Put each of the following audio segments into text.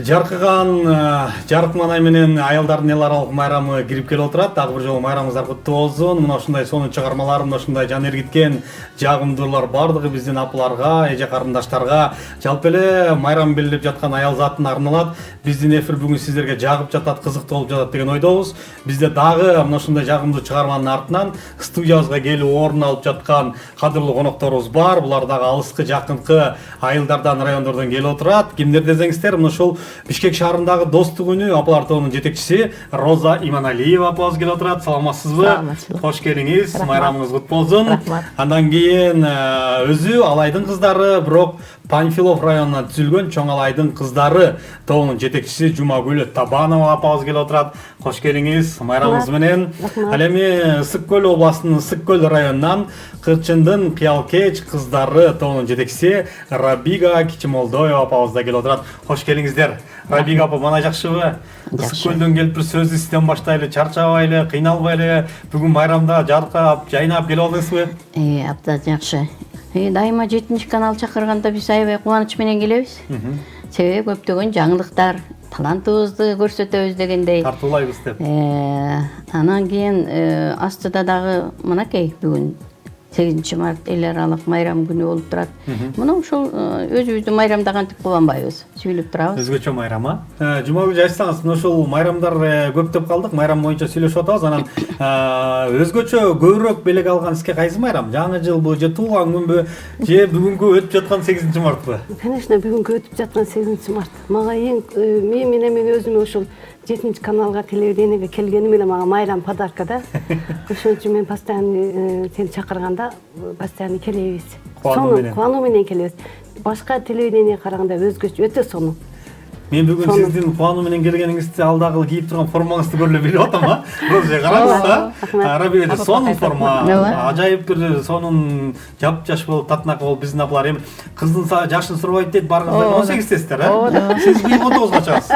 Жаркыган жарык маанай менен аялдардын эл аралык майрамы кирип келип отурат. Дагы бир жолу майрамыңыздар куттуу болсун. Мына ушундай сонун чыгармалар, мына ушундай жан эргиткен жагымдуулар бардыгы биздин апаларга, эже карындаштарга, жалпы эле майрам белгилеп жаткан аял затына арналат. Биздин эфир бүгүн сиздерге жагып жатат, кызыктуу болуп жатат деген ойдобуз. Бизде дагы мына ушундай жагымдуу чыгарманын артынан студиябызга келип орун алып жаткан кадырлуу конокторубуз бар. Булар дагы алыскы, жакынкы айылдардан, райондордон келип отурат. Кимдер десеңиздер, мына ушул Бишкек шаарындагы достук үнү апалар тобунун жетекчиси Роза Иманалиева апабыз келип отурат. Саламатсызбы? Кош келиңиз. Майрамыңыз куттуу болсун. Андан кийин өзү Алайдын кыздары, бирок Панфилов районунан түзүлгөн Чоң Алайдын кыздары тобунун жетекчиси Жумагүл Табанова апабыз келип отурат. Кош келиңиз. Майрамыңыз менен. Ал эми Ысык Көл областынын Ысык Көл районунан Кырчындын Кыялкеч кыздары тобунун жетекчиси Рабига Кичимолдоева апабыз да келип отурат. Кош келиңиздер. Рабига апа, мана жакшыбы? Ысык Көлдөн келип бир сөз изден баштайлы, чарчабайлы, кыйналбайлы. Бүгүн майрамда жаркап, жайнап келип алдыңызбы? Абдан жакшы. Дайыма 7 канал чакырганда биз аябай кубаныч менен келебиз. Себеби көптөгөн жаңылыктар, талантыбызды көрсөтөбүз дегендей. Тартуулайбыз деп. Анан кийин астыда дагы мынакей бүгүн 8 март эл аралык майрам күнү болуп турат. Мына ушул өзүбүздү майрамда кантип кубанбайбыз, сүйлөп турабыз. Өзгөчө майрам, Жумагүл айтсаңыз, ушул майрамдар көптөп калдык, майрам боюнча сүйлөшүп атабыз. Анан өзгөчө көбүрөөк белек алган сизге кайсы майрам? Жаңы жылбы, же туулган күнбү, же бүгүнкү өтүп жаткан 8 мартбы? Конечно, бүгүнкү өтүп жаткан 8 март. Мага мен өзүм ушул 7 каналга телевидениеге келгеним эле мага майрам подарка да. Ошон үчүн мен постоянно сени чакырганда постоянно келебиз. Кубануу менен келебиз. Башка телевидение караганда өзгөчө өтө сонун. Мен бүгүн сиздин кубануу менен келгениңизди алдагы кийип турган формаңызды көрүп билип атам, Роза караңыз да. Арабияда сонун форма, ажайып бир сонун жап-жаш болуп, татынакы болуп биздин апалар эми кыздын жашын сурабайт дейт, барыңыздар 18-тесиздер, Сиз бийим 19га чыгасыз.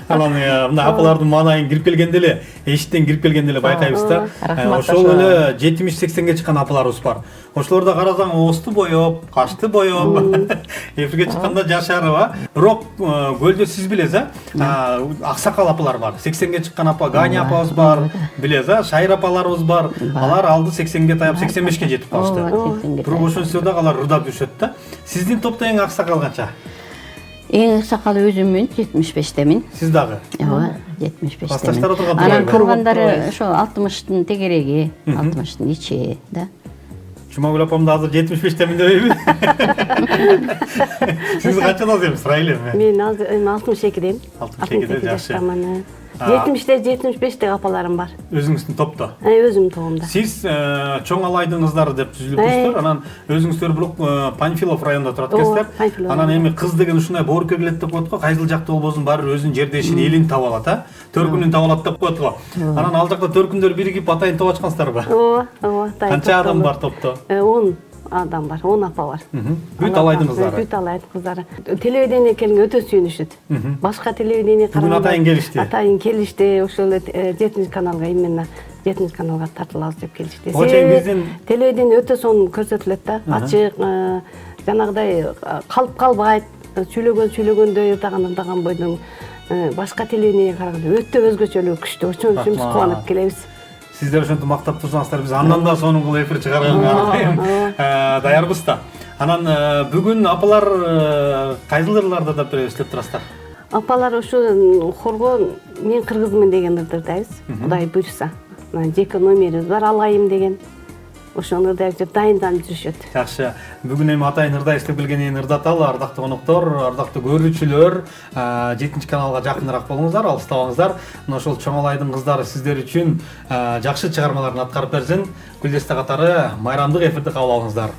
Анан мына апалардын маанайын кирип келгенде эле, эшиктен кирип келгенде эле байкайбыз да. Ошол эле 70-80ге чыккан апаларыбыз бар. Ошолордо карасаң оосту боеп, кашты боеп, эфирге чыкканда жашарып, бирок көлдө сиз билесиз, аксакал апалар бар. 80ге чыккан апа, Ганя апабыз бар, билесиз, Шайыр апаларыбыз бар. Алар алды 80ге таяп 85ке жетип калышты. Бирок ошонсу дагы алар ырдап жүрүшөт да. Сиздин топто эң аксакал канча? Эң аксакал өзүммүн, 75темин. Сиз дагы? Ооба, 75темин. Классташтар отурган Анан калгандары ошо 60тын тегереги, 60тын ичи да. Жумагүл апам да азыр 75темин дебейби? Сиз канчадасыз эми сурайлы эми? Мен азыр 62демин. 62 жакшы. 70-те, 75-те апаларым бар. Өзүңүздүн топто? Өзүм тобумда. Сиз Чоң Алайдын кыздары деп түзүлүп турсуздар, анан өзүңүздөр бирок Панфилов районунда турат экенсиздер. Анан эми кыз деген ушундай боорукка келет деп коет го, кайсыл жакта болбосун баары бир өзүнүн жердешин, элин таап алат, Төркүнүн таап алат деп коет го. Анан ал жакта төркүндөр биригип атайын топ ачкансыздарбы? Ооба. Канча адам бар топто? 10 адам бар, 10 апа бар. Бүт Алайдын кыздары. Бүт Алайдын кыздары. Телевидение келгенге өтө сүйүнүшөт. Башка телевидение караганда атайын келишти. Атайын келишти, ошол 7 каналга именно 7 каналга тартылабыз деп келишти. Биздин телевидение өтө сонун көрсөтүлөт да, ачык, жанагыдай калып калбайт, сүйлөгөндөй ырдаган бойдон башка телевидение караганда өтө өзгөчөлүгү күчтүү. Ошон үчүн биз кубанып келебиз. Сиздер ошентип мактап турсаңыздар, биз андан да сонун кылып эфир чыгарганга даярбыз да. Анан бүгүн апалар кайсыл ырларда да иштеп турасыздар? Апалар ушу хорго мен кыргызмын деген ырдайбыз. Кудай буйрса. Жеке номерибиз бар, алайым деген. Ошону ырдайбыз деп дайынданып жүрүшөт. Жакшы. Бүгүн эми атайын ырдайбыз деп келгенин ырдаталы, ардактуу коноктор, ардактуу көрүүчүлөр, 7 каналга жакыныраак болуңуздар, алыстабаңыздар. Мына ошол Чоң Алайдын кыздары сиздер үчүн жакшы чыгармаларын аткарып берсин. Гүлдесте катары майрамдык эфирди кабыл алыңыздар.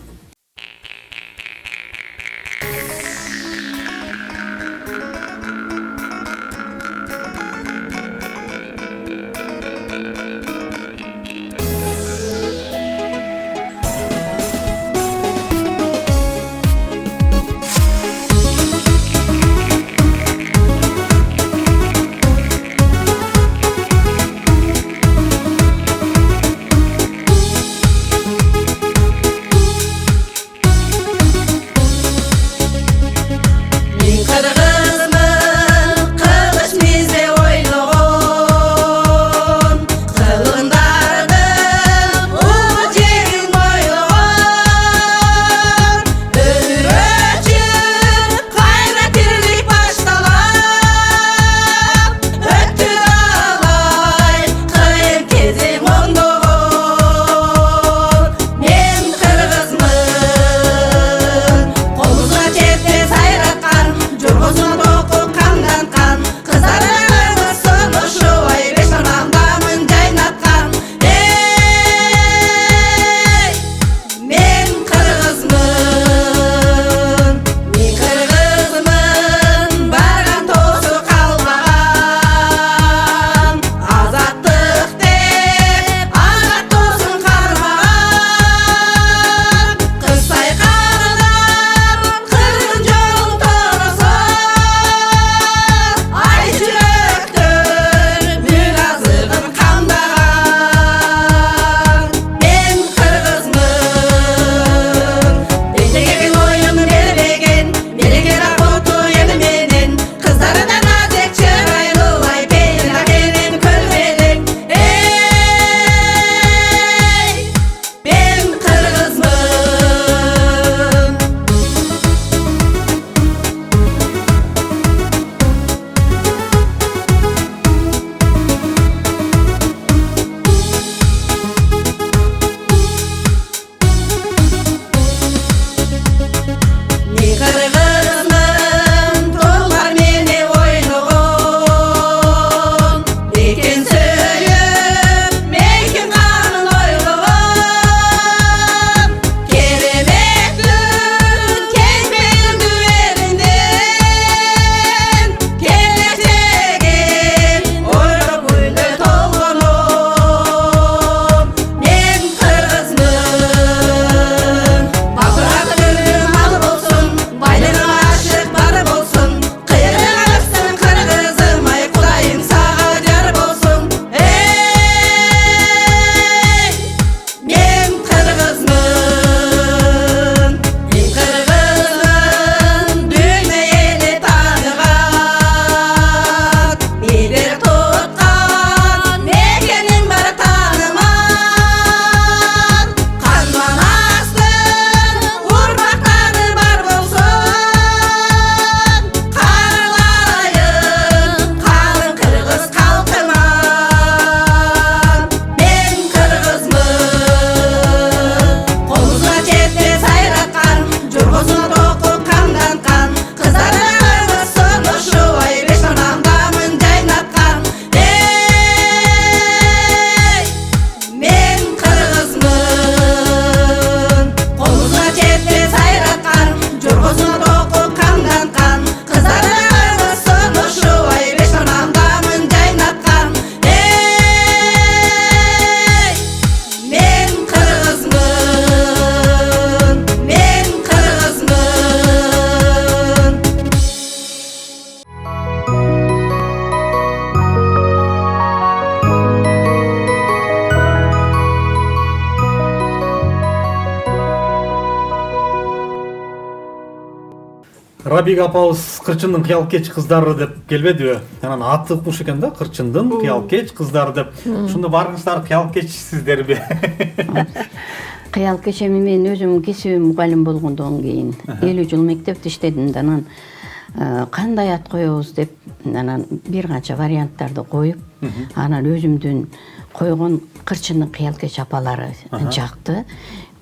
Рабик апабыз Кырчындын кыял кеч кыздары деп келбедиби? Анан аты укмуш экен да, Кырчындын кыял кеч кыздары деп. Ошондо барыңыздар кыял кечсиздерби? Кыял кеч эми мен өзүм кесибим мугалим болгондон кийин 50 жыл мектепте иштедим да, анан кандай ат коебуз деп анан бир канча варианттарды коюп, анан өзүмдүн койгон Кырчындын кыял кеч апалары жакты.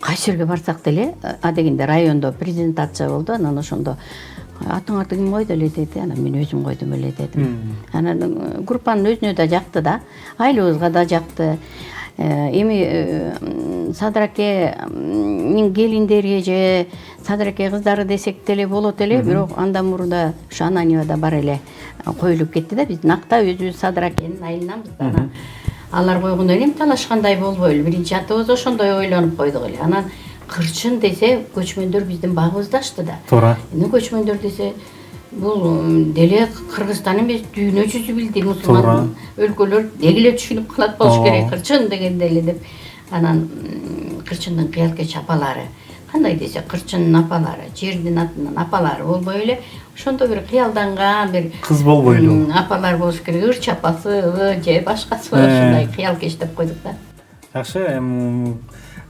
Кайсы жерге барсак деле, дегенде райондо презентация болду, анан ошондо атыңарды ким койду эле деди, анан мен өзүм койдум эле дедим. Анан группанын өзүнө да жакты да, айлыбызга да жакты. Эми Садыракенин келиндери же Садыраке кыздары десек деле болот эле, бирок андан мурда ушу Ананьевада бар эле коюлуп кетти да, биз накта өзүбүз Садыракенин айылынанбыз да. Анан алар койгондон кийин талашкандай болбойлу. Биринчи атыбыз ошондой ойлонуп койдук эле. Анан Кырчын десе көчмөндөр биздин багыбызды ачты да. Туура. Эми көчмөндөр десе бул деле Кыргызстан эмес, дүйнө жүзү билди, мусулман өлкөлөр дегеле түшүнүп калат болуш керек Кырчын дегенде эле деп. Анан Кырчындын кыял кеч апалары, кандай десе Кырчындын апалары, жердин атынан апалары болбой эле, ошондо бир кыялданган бир Кыз болбойлу апалар болуш керек, ырч апасы же башкасы ушундай кыял кеч деп койдук да. Жакшы,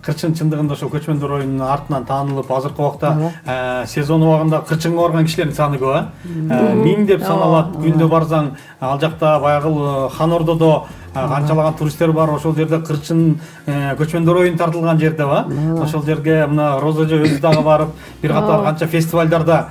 Кырчын чындыгында ошол көчмөндөр оюнунун артынан таанылып, азыркы убакта сезон убагында Кырчынга барган кишилердин саны көп, миң деп саналат. Күндө барсаң, ал жакта баягы Хан Ордодо канчалаган туристтер бар, ошол жерде Кырчын көчмөндөр оюну тартылган жерде ба. Ошол жерге мына Роза эже өзү дагы барып, бир катар канча фестивалдарда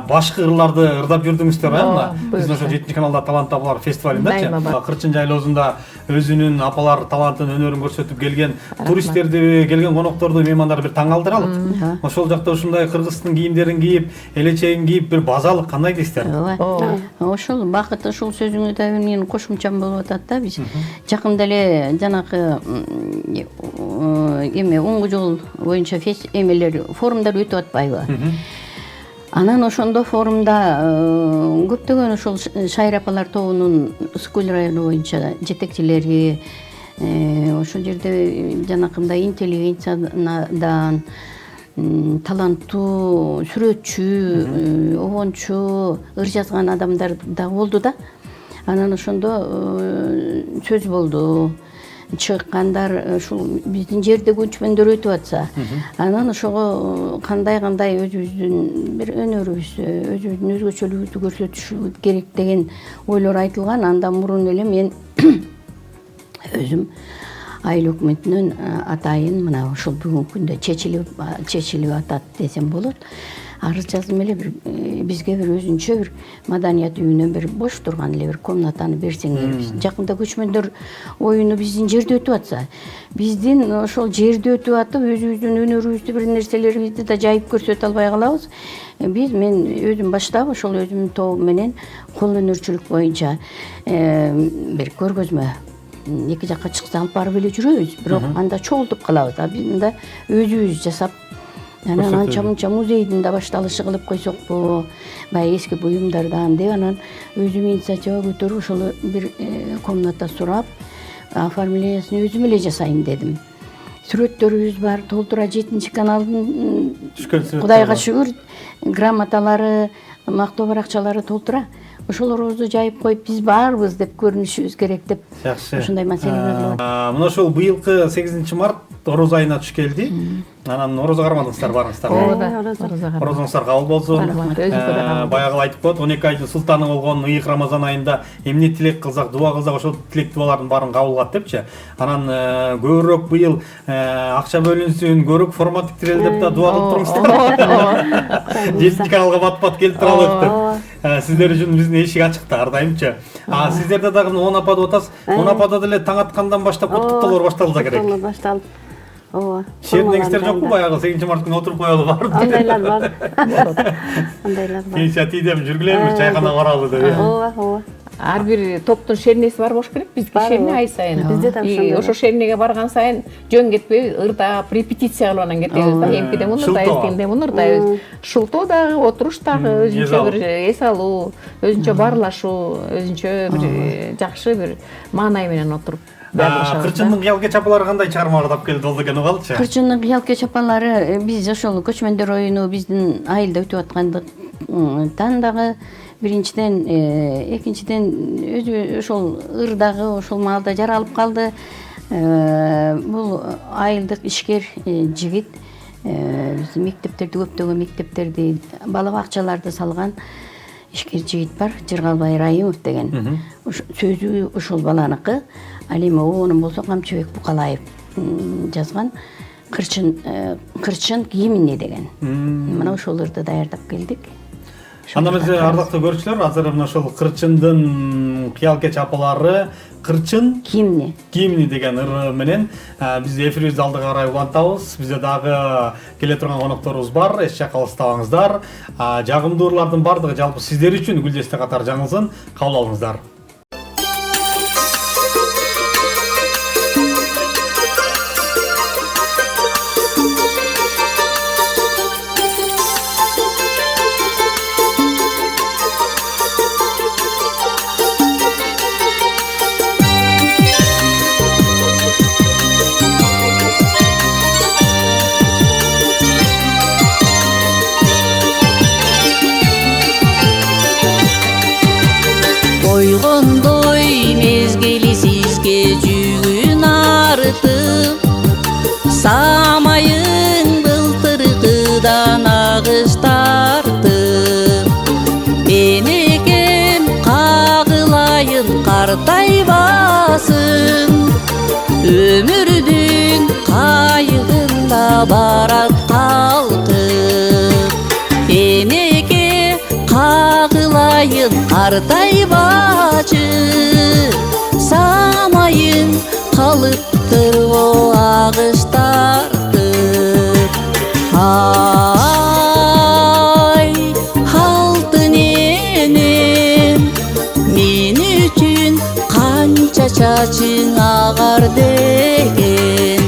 башкы ырларды ырдап жүрдүңүздөр, мына биздин ошо 7-каналда талант апалар фестивалындачы. Кырчын жайлоосунда өзүнүн апалар талантын, өнөрүн көрсөтүп келген туристтерди, келген конокторду, меймандарды бир таң калтыралык. Ошол жакта ушундай кыргыздын кийимдерин кийип, элечегин кийип, бир базалык кандай дейсиздер? Ошол бакыт, ошол сөзүңө да менин кошумчам болуп атат да. Биз жакында эле жанакы эме оңгу жол боюнча форумдар өтүп атпайбы? Анан ошондо форумда көптөгөн ошол шайыр апалар тобунун Ысык Көл району боюнча жетекчилери, ошол жерде жанакындай интеллигенциядан таланттуу сүрөтчү, обончу, ыр жазган адамдар да болду да. Анан ошондо сөз болду. Чыккандар ушул биздин жерде көчмөндөр өтүп атса, анан ошого кандай өзүбүздүн бир өнөрүбүздү, өзүбүздүн өзгөчөлүгүбүздү көрсөтүшүбүз керек деген ойлор айтылган. Андан мурун эле мен өзүм айыл өкмөтүнөн атайын мына ушул бүгүнкү күндө чечилип атат десем болот. Арыз жаздым эле, бизге бир өзүнчө бир маданият үйүнө бир бош турган эле бир комнатаны берсеңер. Жакында көчмөндөр оюну биздин жерде өтүп атса, биздин ошол жерде өтүп атып, өзүбүздүн өнөрүбүздү, бир нерселерибизди да жайып көрсөтө албай калабыз. Мен өзүм баштап ошол өзүмдүн тобум менен кол өнөрчүлүк боюнча бир көргөзмө эки жакка чыкса алып барып эле жүрөбүз, бирок анда чогултуп калабыз. Биз мында өзүбүз жасап, анан анча-мунча музейдин да башталышы кылып койсокпу, баягы эски буюмдардан деп, анан өзүм инициатива көтөрүп ошол бир комната сурап, оформлениясын өзүм эле жасайын дедим. Сүрөттөрүбүз бар, толтура 7-каналдын Кудайга шүгүр грамоталары, мактоо баракчалары толтура. Ошолорубузду жайып коюп, биз барбыз деп көрүнүшүбүз керек деп. Жакшы. Ошондой маселелер бар. Мына ошол быйылкы 8 март Ороз айына туш келди. Анан Орозго кармадыңыздар, барыңыздар. Орозуңуздар кабыл болсун. Баягы айтып коет, 12 айдын султаны болгон ыйык Рамазан айында эмне тилек кылсак, дуа кылсак, ошол тилек дуалардын баарын кабыл кылат депчи. Анан көбүрөөк быйыл акча бөлүнсүн, көбүрөөк формат тиктирели деп да дуа кылып туруңуздар. 7-каналга бат-бат келип туралык деп. Сиздер үчүн биздин эшик ачык да ар дайымчы. Сиздерде дагы 10 апа деп атасыз. 10 апада деле таң аткандан баштап куттуктоолор башталса керек. Башталып. Ооба. Шердеңиздер жокпу баягы 8 март күнү отуруп коелу бар. Андайлар бар. Андайлар бар. Кийинче тийдем жүргүлөрбү, чайкана баралы деп. Ооба. Ар бир топтун шернеси бар болуш керек. Бизге шерне ай сайын. Бизде да ошондой. Ошо шернеге барган сайын жөн кетпей ырдап, репетиция кылып анан кетебиз да. Эмпиде муну ырдайбыз, кийинде муну ырдайбыз. Шултоо дагы, отуруш дагы өзүнчө бир эс алуу, өзүнчө баарлашуу, өзүнчө бир жакшы бир маанай менен отуруп. Кырчындын кыял кеч апалары кандай чыгармалар тап келди болду экен, угалычы? Кырчындын кыял кеч апалары биз ошол көчмөндөр оюну биздин айылда өтүп атканды ошондуктан дагы биринчиден, экинчиден өзү ошол ырдагы ошол маалда жаралып калды. Бул айылдык ишкер жигит биздин мектептерди, көптөгөн мектептерди, бала бакчаларды салган ишкер жигит бар, Жыргалбай Райымов деген. Сөзү ошол баланыкы. Ал эми онун болсо Камчыбек Букалаев жазган кырчын кийимине деген. Мына ошолорду даярдап келдик. Анда биз ардактуу көрүүчүлөр, азыр мына ошол кырчындын кыялкеч апалары кырчын кийимини деген ыры менен биз эфирибизди алдыга карай улантабыз. Бизде дагы келе турган конокторубуз бар. Эч жакка алыстабаңыздар. Жагымдуу ырлардын бардыгы жалпы сиздер үчүн Гүлдесте катары жаңылсын. Кабыл алыңыздар. Койгондой мезгили сизге жүгүн артып, самайын былтыркыдан агыш тартып, энекем кагылайын картайбасын, өмүрдүн кайыгында барат калкып, энеке кагылайын картайбачы, самайын калыптыр о агыш тартып. Ай, алтын энем, мен үчүн канча чачың агар деген.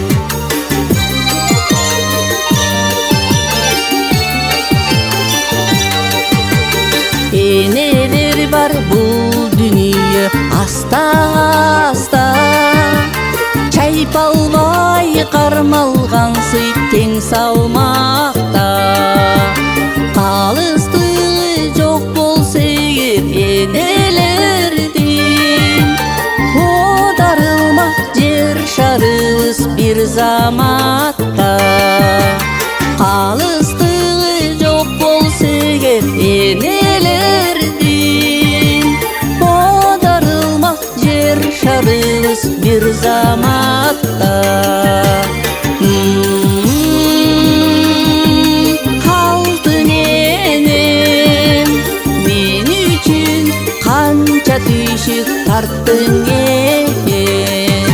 Энелер бар бул дүнүйө аста-аста, чайпалбай кармалган сый тең салмакта. Калыстыгы жок болсо эгер энелердин, одарылмак жер шарыбыз бир заматта. Калыстыгы жок болсо эгер энелердин, одарылмак жер шарыбыз бир заматта. Алтын энем, мен үчүн канча түйшүк тарттың экен.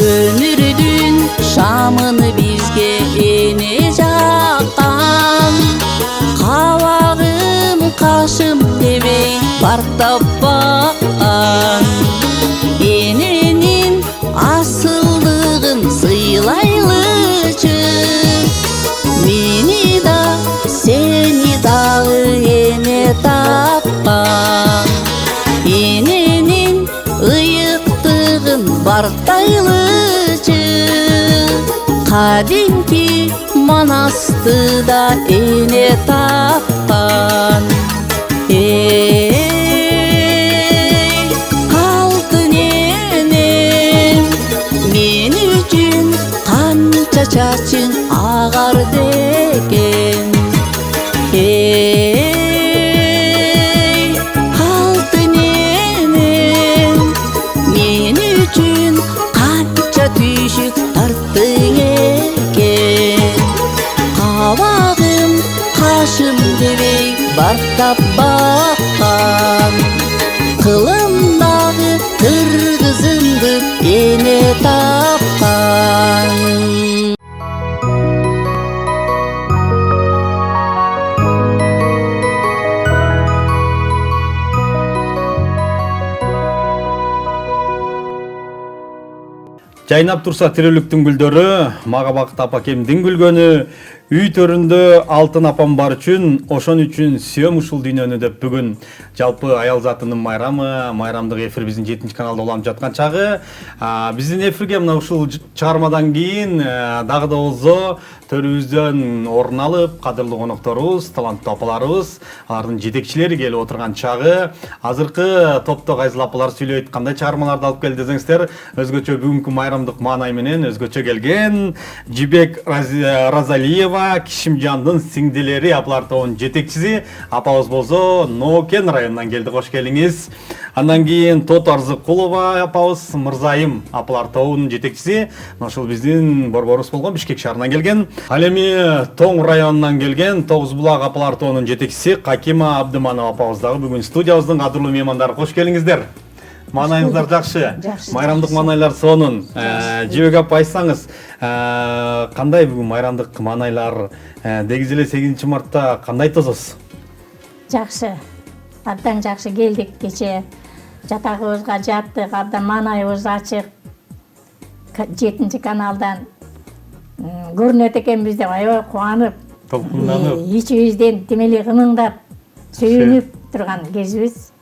Өмүрдүн шамыны бизге эне жаккан, кабагым кашым дебей бартап баккан. Эненин асылдыгын сыйлайлычы, мени да сени дагы эне тапкан. Эненин ыйыктыгын бартайлычы, кадимки манасты да эне тапкан. Алтын энем, мен үчүн канча чачың агар деген. Алтын энем, мен үчүн канча түйшүк тарттың экен. Кабагым кашым дебей бартап баккан, кылымдагы кыргызымды Жайнап турса тирүүлүктүн гүлдөрү, мага Бакыт апакемдин күлгөнү, үй төрүндө алтын апам бар үчүн, ошон үчүн сүйөм ушул дүйнөнү деп бүгүн жалпы аял затынын майрамы, майрамдык эфир биздин 7 каналда уланып жаткан чагы. Биздин эфирге мына ушул чыгармадан кийин дагы да болсо төрүбүздөн орун алып, кадырлуу конокторубуз, таланттуу апаларыбыз, алардын жетекчилери келип отурган чагы. Азыркы топто кайсыл апалар сүйлөйт, кандай чыгармаларды алып келди десеңиздер, өзгөчө бүгүнкү майрамдык маанай менен өзгөчө келген Жибек Разалиева, Кишимжандын сиңдилери апалар тобунун жетекчиси апабыз болсо Нокен районунан келди. Кош келиңиз. Андан кийин Тот Арзыкулова апабыз Мырзайым апалар тобунун жетекчиси, ошол биздин борборубуз болгон Бишкек шаарынан келген. Ал эми Тоң районунан келген Тогуз Булак апалар тобунун жетекчиси Какима Абдыманова апабыз дагы бүгүн студиябыздын кадырлуу меймандары. Кош келиңиздер. Маанайыңыздар жакшы. Майрамдык маанайлар сонун. Жибек апа, айтсаңыз, кандай бүгүн майрамдык маанайлар? Дегиз эле 8 мартта кандай тососуз? Жакшы. Абдан жакшы келдик кече. Жатагыбызга жаттык, абдан маанайыбыз ачык. 7 каналдан көрүнөт экенбиз деп аябай кубанып, Толкунданып. ичибизден тимели кымыңдап, сүйүнүп турган кезибиз.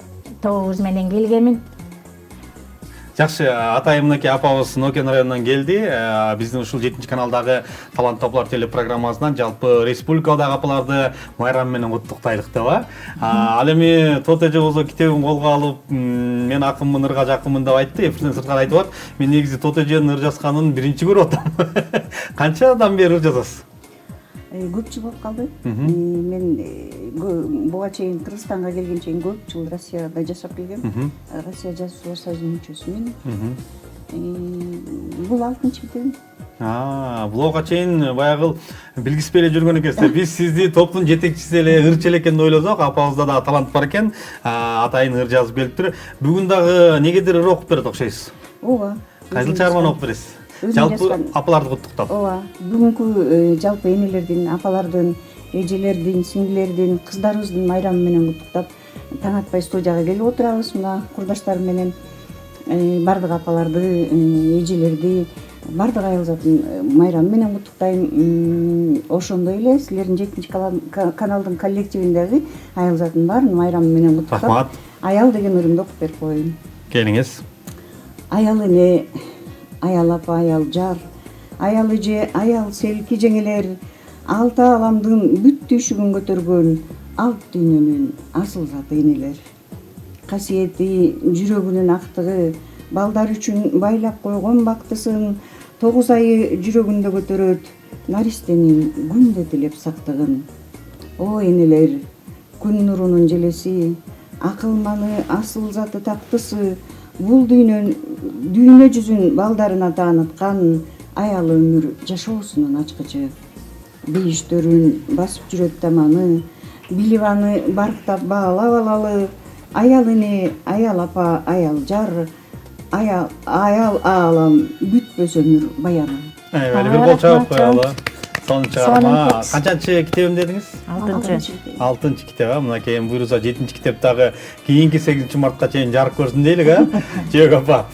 Тобубуз менен келгемин. Жакшы, атайымныкы апабыз Нокен районунан келди. Биздин ушул 7 каналдагы талант топлар телепрограммасынан жалпы республикадагы апаларды майрам менен куттуктайлык деп. Ал эми Тот эже болсо китебин колго алып, мен акынмын, ырга жакынмын деп айтты. Эфирден сырткары айтып атат. Мен негизи Тот эженин ыр жазганын биринчи көрүп атам. Канчадан бери ыр жазасыз? Көп жыл болуп калды. Мен буга чейин Кыргызстанга келген чейин көп жыл Россияда жашап келгем. Россия жазуучулар союзунун мүчөсүмүн. Бул 6-чы китебим. Буга чейин баягы билгиспей эле жүргөн экенсиз. Биз сизди топтун жетекчиси эле ырчы эле экен деп ойлосок, апабызда дагы талант бар экен. Атайын ыр жазып келиптир. Бүгүн дагы негедир ыр окуп берет окшойсуз. Ооба. Кайсыл чыгарманы окуп бересиз? Жалпы апаларды куттуктап. Ооба. Бүгүнкү жалпы энелердин, апалардын, эжелердин, сиңдилердин, кыздарыбыздын майрамы менен куттуктап, таң атпай студияга келип отурабыз. Мына курдаштарым менен бардык апаларды, эжелерди, бардык аял затын майрамы менен куттуктайм. Ошондой эле силердин 7 каналдын коллективиндеги аял затын баарын майрамы менен куттуктап. Рахмат. Аял деген ырымды окуп берип коеюн. Келиңиз. Аял эне, аял апа, аял жар, аял эже, аял селки жеңелер, алты аламдын бүт түйшүгүн көтөргөн алт дүйнөнүн асыл заты энелер. Касиети, жүрөгүнүн актыгы, балдар үчүн байлап койгон бактысын, 9 айы жүрөгүндө көтөрөт, наристенин күндө тилеп сактыгын. О энелер, күн нурунун желеси, акылманы асыл заты тактысы, бул дүйнө жүзүн балдарына тааныткан, аял өмүр жашоосунун ачкычы. Бейиштөрүн басып жүрөт таманы, билип аны барктап баалап алалы, аял эне, аял апа, аял жар, аял аалам бүтпөс өмүр баяны. Бир кол чабып коелу. Сонун чыгарма. Канчанчы китебим дедиңиз? 6-чы китеп. Мынакей буйруса 7-чи китеп дагы кийинки 8 мартка чейин жарык көрсүн дейлик, Жебек апа.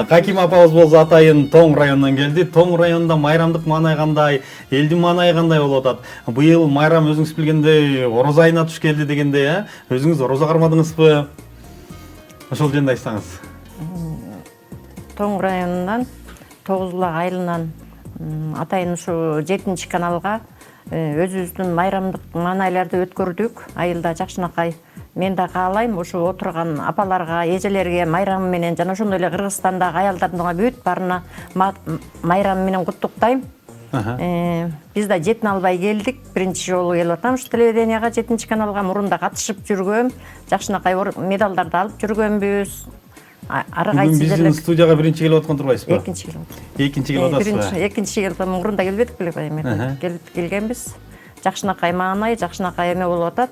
Каким апабыз болсо атайын Тоң районунан келди. Тоң районунда майрамдык маанай кандай, элдин маанайы кандай болуп атат? Быйыл майрам өзүңүз билгендей орозо айына туш келди дегендей, өзүңүз орозо кармадыңызбы? Ошол жөнүндө айтсаңыз. Тоң районунан, Тогуз Булак айылынан атайын ушу 7 каналга өзүбүздүн майрамдык маанайларды өткөрдүк. Айылда жакшынакай. Мен да каалайм ушу отурган апаларга, эжелерге майрамы менен жана ошондой эле Кыргызстандагы аялдардын бүт баарына майрамы менен куттуктайм. Биз да жетін албай келдик. Биринчи жолу келип атам ушу телевиденияга 7 каналга. Мурунда катышып жүргөм. Жакшынакай медалдарды алып жүргөнбүз. Бүгүн биздин студияга биринчи келип аткан турбайсызбы? Экинчи келип атам. Экинчи келип атасызбы? Экинчи келип атам. Мурунда келбедик беле, эми келгенбиз. Жакшынакай маанай, жакшынакай эме болуп атат.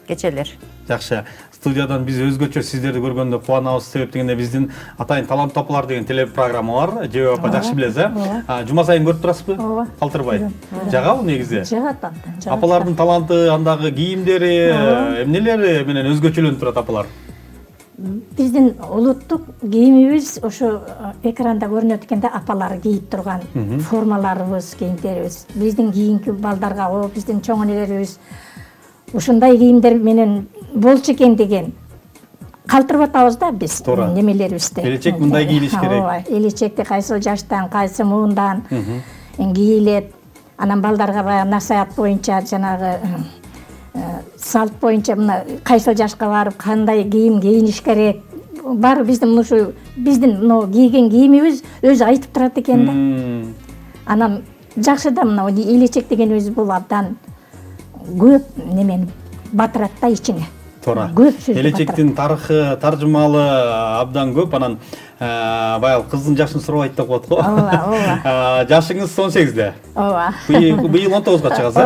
Кечелер. Жакшы. Студиядан биз өзгөчө сиздерди көргөндө кубанабыз. Себеп дегенде биздин атайын талант топлар деген телепрограмма бар. Жебек апа жакшы билесиз, Жума сайын көрүп турасызбы? Ооба. Калтырбай. Жагабы негизи? Жагат абдан. Апалардын таланты, андагы кийимдери, эмнелери менен өзгөчөлөнүп турат апалар? биздин улуттук кийимибиз ошо экранда көрүнөт экен да, апалар кийип турган формаларыбыз, кийимдерибиз. Биздин кийинки балдарга, биздин чоң энелерибиз ушундай кийимдер менен болчу экен деген калтырып атабыз да биз немелерибизди. Келечек мындай кийилиш керек. Ооба, келечекте кайсы жаштан, кайсы муундан кийилет. Анан балдарга баягы насаят боюнча, жанагы салт боюнча мына кайсы жашка барып кандай кийим кийиниш керек. Баары биздин ушу биздин кийген кийимибиз өзү айтып турат экен да. Анан жакшы да мына элечек дегенибиз бул абдан көп немени батырат да ичине. Туура. Көп сөз. Келечектин тарыхы, таржымалы абдан көп. Анан баягы кыздын жашын сурабайт деп коет го. Ооба. Жашыңыз 18-де. Ооба. Быйыл 19-га чыгасыз,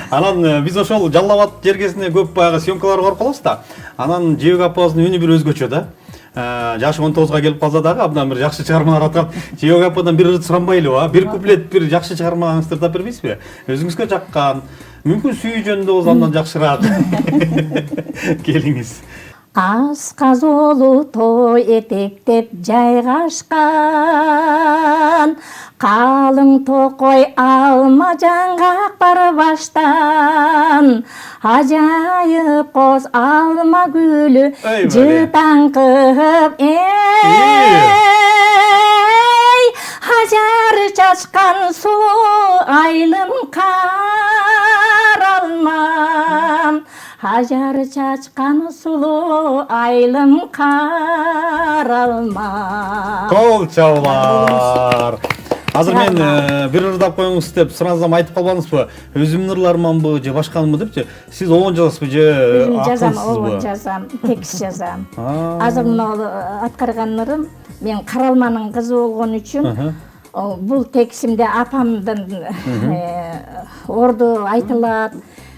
Анан биз ошол Жалал Абад жергесине көп баягы съемкаларга барып калабыз да. Анан Жебек апабыздын үнү бир өзгөчө да. Жашы 19-га келип калса дагы абдан бир жакшы чыгармалар аткан. Жебек ападан бир ырт суранбайлыбы? Бир куплет бир жакшы чыгарма аңыстыртап бербейсизби? Өзүңүзгө жаккан, мүмкүн сүйүү жөнүндө болсо андан жакшыраак. Келиңиз. Аз казулуу той этектеп жайгашкан, калың токой алма жаңгак бар баштан, ажайып коз алма гүлү жытаңкып, ажары чачкан сулуу айылым каралмам. Ажары чачкан сулуу айылым каралма. Кол чалбар. Азыр мен бир ырдап коюңуз деп сурасам айтып калбаңызбы? Өзүмдүн ырларыманбы же башканымбы депчи? Сиз обон жазасызбы же жазам, обон жазам, текст жазам. Азыр мына аткарган ырым мен Каралманын кызы болгон үчүн бул текстимде апамдын орду айтылат.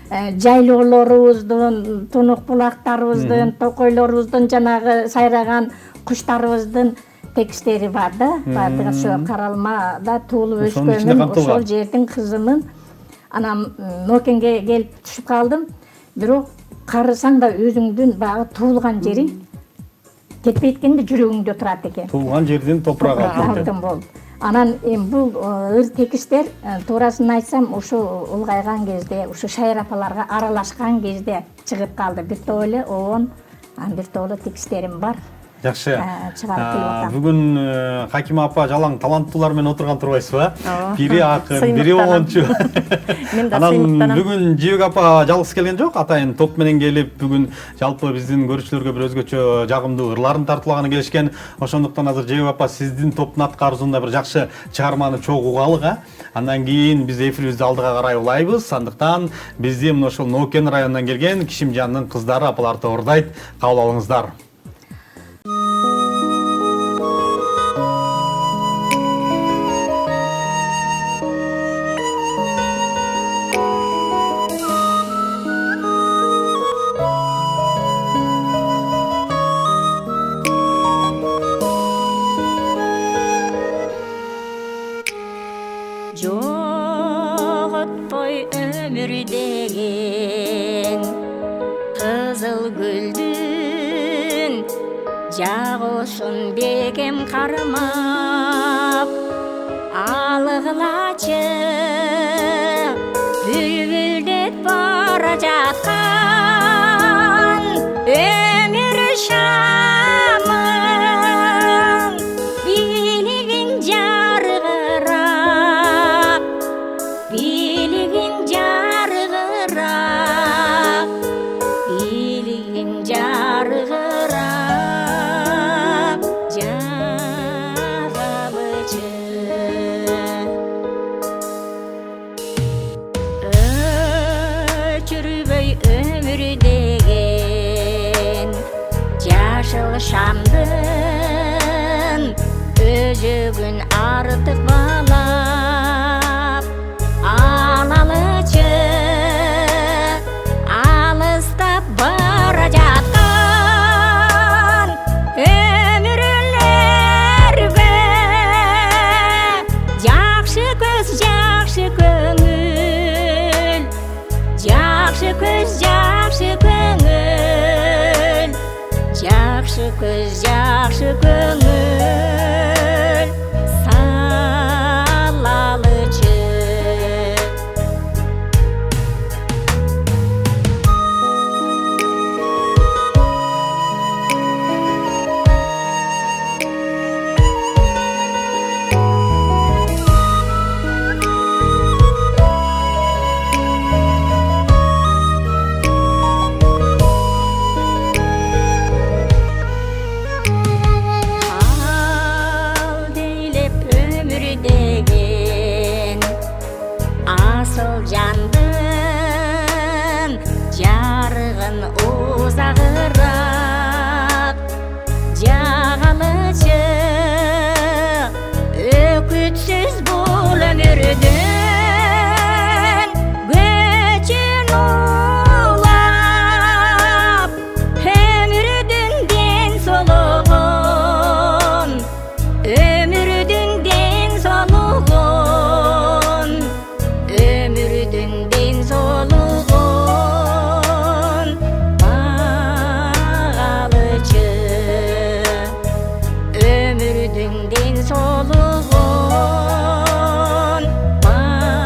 Жайлоолорубуздун, тунук булактарыбыздын, токойлорубуздун жанагы сайраган куштарыбыздын тексттери бар да. Бардыгы ошо Каралмада туулуп өскөнмүн, ошол жердин кызымын. Анан Нокенге келип түшүп калдым. Бирок карасаң да өзүңдүн баягы туулган жериң кетпейт экен да, жүрөгүңдө турат экен. Туулган жердин топурак алтын болду. Анан бул ыр текисттер туурасын айтсам ушу улгайган кезде, ушу шайыр апаларга аралашкан кезде чыгып калды. Бир топ эле обон, бир топ эле текисттерим бар. Жакшы. Бүгүн Хакима апа жалаң таланттуулар менен отурган турбайсызбы? Бири акын, бири обончу. Анан бүгүн Жебек апа жалгыз келген жок, атайын топ менен келип, бүгүн жалпы биздин көрүүчүлөргө бир өзгөчө жагымдуу ырларын тартуулаганы келишкен. Ошондуктан азыр Жебек апа сиздин топтун аткаруусунда бир жакшы чыгарманы чогуу угалы. Андан кийин биз эфирибизди алдыга карай улайбыз. Андыктан бизди мына ошол Нокен районунан келген Кишимжандын кыздары апалар тоордайт. Кабыл алыңыздар. Жоготпой өмүр деген кызыл гүлдүн жагоосун бекем кармап, алгылачы бүлбүлдөт бара жаткан өмүр шамын бийлигин жаргырап, бийлигин жаргырап, бийлигин жаргырап жарабычы. Өчүрбөй өмүр деген жашыл шамдын өзөгүн артык балап, алалычы алыстап бара жаткан өмүрлөргө жакшы көз, жакшы көңүл, жакшы көз, жакшы көңүл жакшы көңүл салалычы. Ал дейлеп өмүр деген асыл жандын жарыгын узагыраак жагалычы. Өкүтсүз бул өмүрдүн көчүн улап, өмүрдүн ден солугун, өмүрдүн ден солугун, өмүрдүн ден солугун багалычы. Өмүрдүн ден солугун багалычы.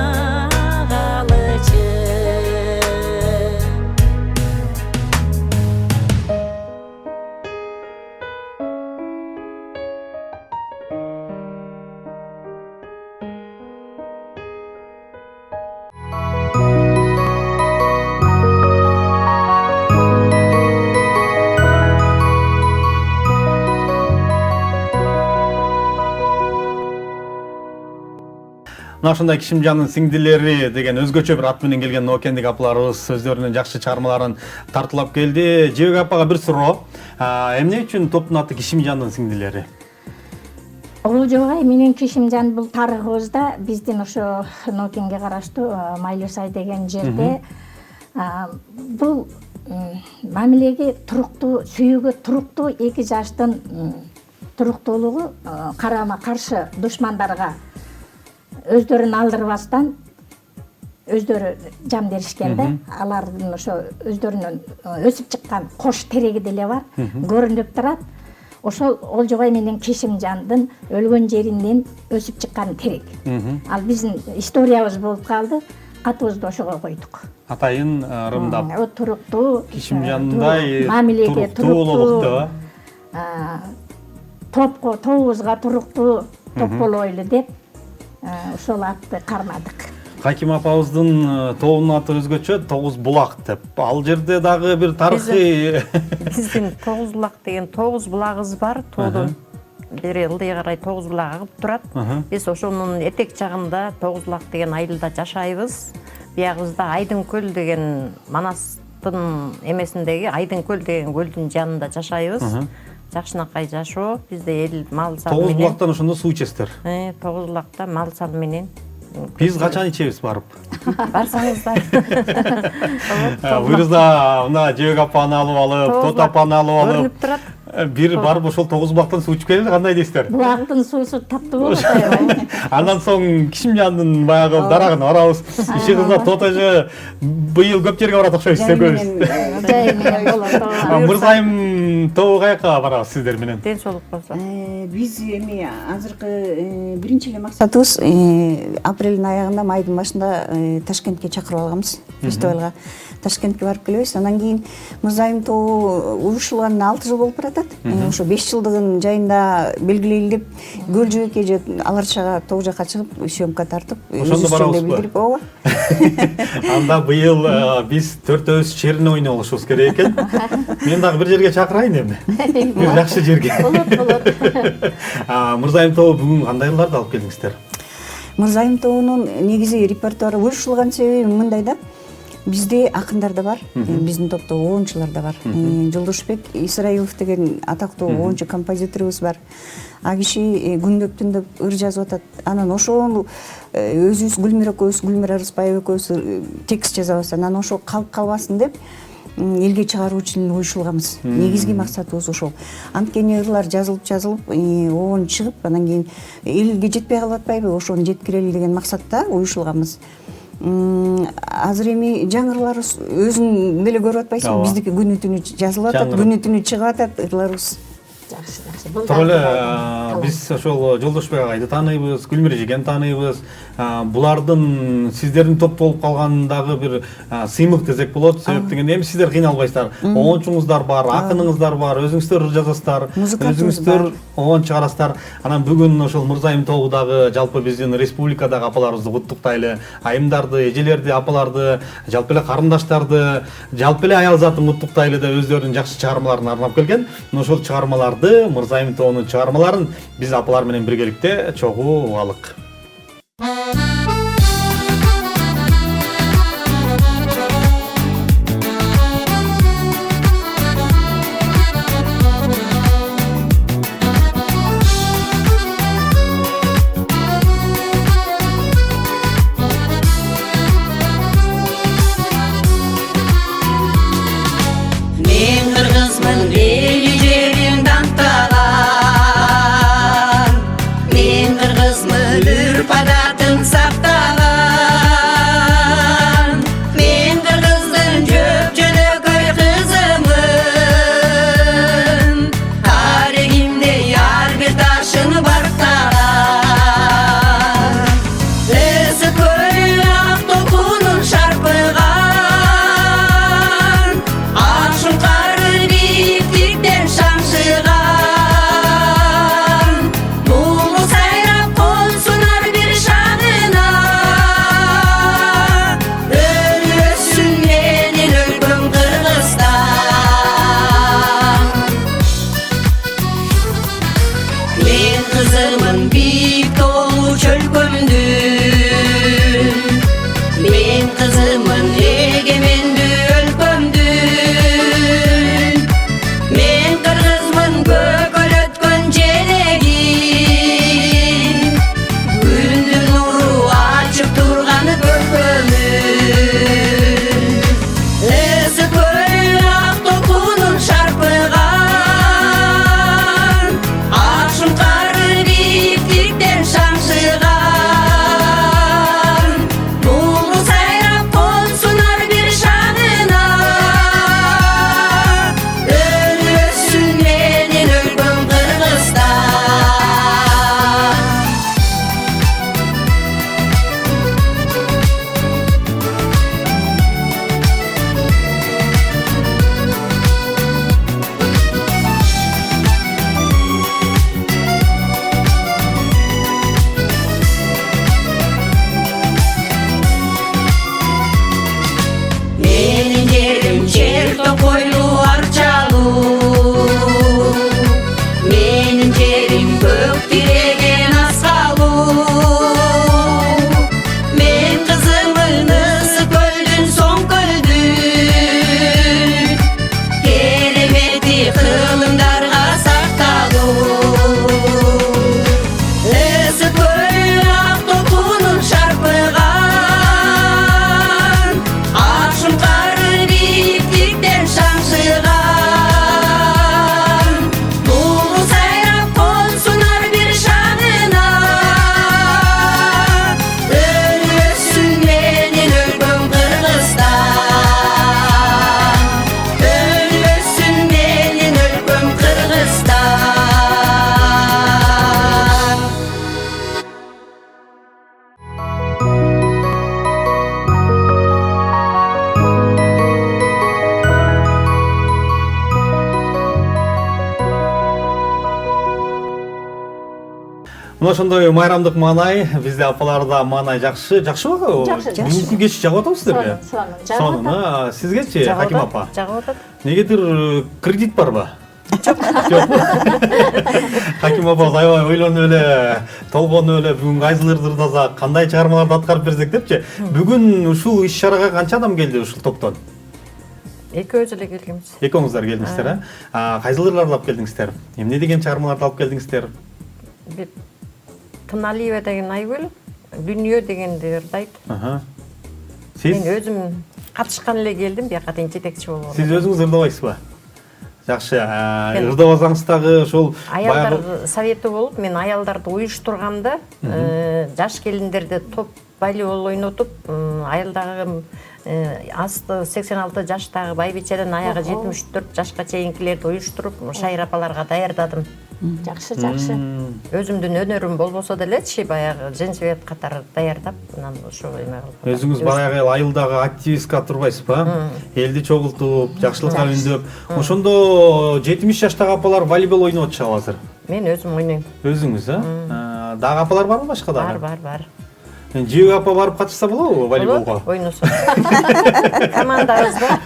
Мына ушундай Кишимжандын сиңдилери деген өзгөчө бир ат менен келген Ноокендик апаларыбыз өздөрүнүн жакшы чыгармаларын тартуулап келди. Жебек апага бир суроо. Эмне үчүн топтун аты Кишимжандын сиңдилери? Улуу Жогай менен Кишимжан бул тарыхыбызда биздин ошо Ноокенге караштуу Майлысай деген жерде бул мамилеге туруктуу, сүйүүгө туруктуу эки жаштын туруктуулугу карама каршы душмандарга өздөрүн алдырбастан өздөрү жан беришкен да. Алардын ошо өздөрүнүн өсүп чыккан кош тереги деле бар, көрүнүп турат. Ошол Олжобай менен Кишимжандын өлгөн жеринен өсүп чыккан терек. Ал биздин историябыз болуп калды. Атыбызды ошого койдук. Атайын ырымдап туруктуу, Кишимжандай мамилеге туруктуулукту, топко, тобубузга туруктуу топ болойлу деп ошол атты кармадык. Хаким апабыздын тобунун аты өзгөчө Тогуз булак деп. Ал жерде дагы бир тарыхый Биздин Тогуз булак деген Тогуз булагыбыз бар. Тоодон бери ылдый карай Тогуз булак агып турат. Биз ошонун этек жагында Тогуз булак деген айылда жашайбыз. Биягыбызда Айдын көл деген Манастын эмесиндеги Айдын көл деген көлдүн жанында жашайбыз. Жакшынакай жашоо. Бизде эл мал сал менен. Тогуз булактан ошондо суу ичесиздер. Тогуз булакта мал сал менен. Биз качан ичебиз барып? Барсаңыздар. Буюрса, мына Жебек апаны алып алып, Тот апаны алып алып. Көрүнүп турат. Бир барып ошол Тогуз булактан суу ичип келели, кандай дейсиздер? Булактын суусу таптуу болот аябай. Андан соң Кишимжандын баягы дарагын барабыз. Иши кыздар Тот эже быйыл көп жерге барат окшойбуз экөөбүз. Жай менен болот. Мырзайым тобу каяка барабыз сиздер менен? Ден соолук болсо. Биз эми азыркы биринчи эле максатыбыз апрелдин аягында, майдын башында Ташкентке чакырып алганбыз фестивалга. Ташкентке барып келебиз. Андан кийин Мырзайым тобу урушулганына 6 жыл болуп баратат. Ошо 5 жылдыгын жайында белгилейли деп Көл Жөөккө же Аларчага тобу жака чыгып съемка тартып, ошондо барабызбы? Ооба. Анда быйыл биз төртөөбүз черне ойноп алышыбыз керек экен. Мен дагы бир жерге чакырайын эми. Бир жакшы жерге. Болот. Мырзайым тобу бүгүн кандай ырдарды алып келдиңиздер? Мырзайым тобунун негизи репертуары урушулган себеби мындай да. Бизде акындар да бар, биздин топто оончулар да бар. Жолдошбек Исраилов деген атактуу оончу композиторубуз бар. А киши күндөп түндөп ыр жазып атат. Анан ошол өзүбүз Гүлмира экөөбүз, Гүлмира Арыспаева экөөбүз текст жазабыз. Анан ошол калып калбасын деп элге чыгаруу үчүн уюшулганбыз. Негизги максатыбыз ошол. Анткени ырлар жазылып, оон чыгып, анан кийин элге жетпей калып атпайбы, ошону жеткирели деген максатта уюшулганбыз. Азыр эми жаңырларыбыз өзүң деле көрүп атпайсың, биздики күнү түнү жазылып атат, күнү түнү чыгып атат ырларыбыз. Жакшы. тура эле биз ошол Жолдошбек агайды тааныйбыз, Гүлмир эжекени тааныйбыз. Булардын сиздердин топто болуп калгандагы бир сыймык десек болот. Себеп дегенде эми сиздер кыйналбайсыздар. Оончуңуздар бар, акыныңыздар бар, өзүңүздөр ыр жазасыздар, өзүңүздөр оон чыгарасыздар. Анан бүгүн ошол Мырзайым тобудагы жалпы биздин республикадагы апаларыбызды куттуктайлы. Айымдарды, эжелерди, апаларды, жалпы эле карындаштарды, жалпы эле аял затын куттуктайлы деп өздөрүнүн жакшы чыгармаларын арнап келген. Ошол чыгармаларды, Мырзайым тобунун чыгармаларын биз апалар менен биргеликте чогуу угалык. Мен кыргызмын эли жерим даңкталган, мен кыргызмын үрп-адатын сактаган, мен кыргыздын жөп-жөнөкөй кызымын, тарыхимде ар бир ташын барктаган, ысык көл ак толкунун шарпыган, ак шуңкары бииктиктен шаңшыган, мулу сайрап кол сунар бир шагына, өлөсүн менин өлкөм Кыргызстан. Мен кызымын бийик тоолуу чөлкөмдүн, мен кызымын эгемендүү өлкөмдүн, мен кыргызмын көкөлөткөн желегин, күндүн нуру ачып турган көркөмүн, ысык көл ак толкунун шарпыган, ак шуңкары бииктиктен шаңшыган, мулу сайрап кол сунар бир шагына, өлөсүн менин өлкөм Кыргызстан. Менин жерим жер топойлуу арчалуу, менин жерим көк тиреген аскалуу, мен кызымын ысык көлдүн соң көлдүн, керемети кылымдарга сакталуу, ысык көл ак толкунун шарпыган, ак шуңкары бииктиктен шаңшыган, мулу сайрап кол сунар бир шагына, өлөсүн менин өлкөм Кыргызстан, өлөсүн менин өлкөм Кыргызстан. Мына ошондой майрамдык маанай, бизде апаларда маанай жакшыбы? Жакшы. Бүгүнкү кеч жагып атабызбы сиздерге? Сонун. Сизгечи, Хаким апа? Жагып атат. Негедир кредит барбы? Жок. Хаким апа аябай ойлонуп эле, толгонуп эле бүгүнкү айзыл ырдырдаса кандай чыгармаларды аткарып берсек депчи. Бүгүн ушул иш-чарага канча адам келди ушул топтон? Экөөбүз эле келгенбиз. Экөөңүздөр келдиңиздер, Кайсыл ырларды алып келдиңиздер? Эмне деген чыгармаларды алып келдиңиздер? Тыналиева деген Айгүл, Дүнүйө дегенди ырдайт. Сиз? Мен өзүм катышкан эле келдим, бияка дейин жетекчи болуп. Сиз өзүңүз ырдабайсызбы? Жакшы. Ырдабасаңыз дагы ошол аялдар совети болуп, мен аялдарды уюштурганда, жаш келиндерди топ волейбол ойнотуп, аялдагы асты 86 жаштагы байбичеден аягы 74 жашка чейинкилерди уюштуруп, шайыр апаларга даярдадым. Жакшы, жакшы. Өзүмдүн өнөрүм болбосо делечи баягы женсебет катары даярдап анан ошо эме кылып. Өзүңүз баягы айылдагы активистка турбайсызбы? Элди чогултуп, жакшылыкка үндөп. Ошондо 70 жаштагы апалар волейбол ойноп атышабы азыр? Мен өзүм ойнойм. Өзүңүз, Дагы апалар барбы башка дагы? Бар. Жөө апа барып катышса болобу волейболго? Ойносо. Командабызда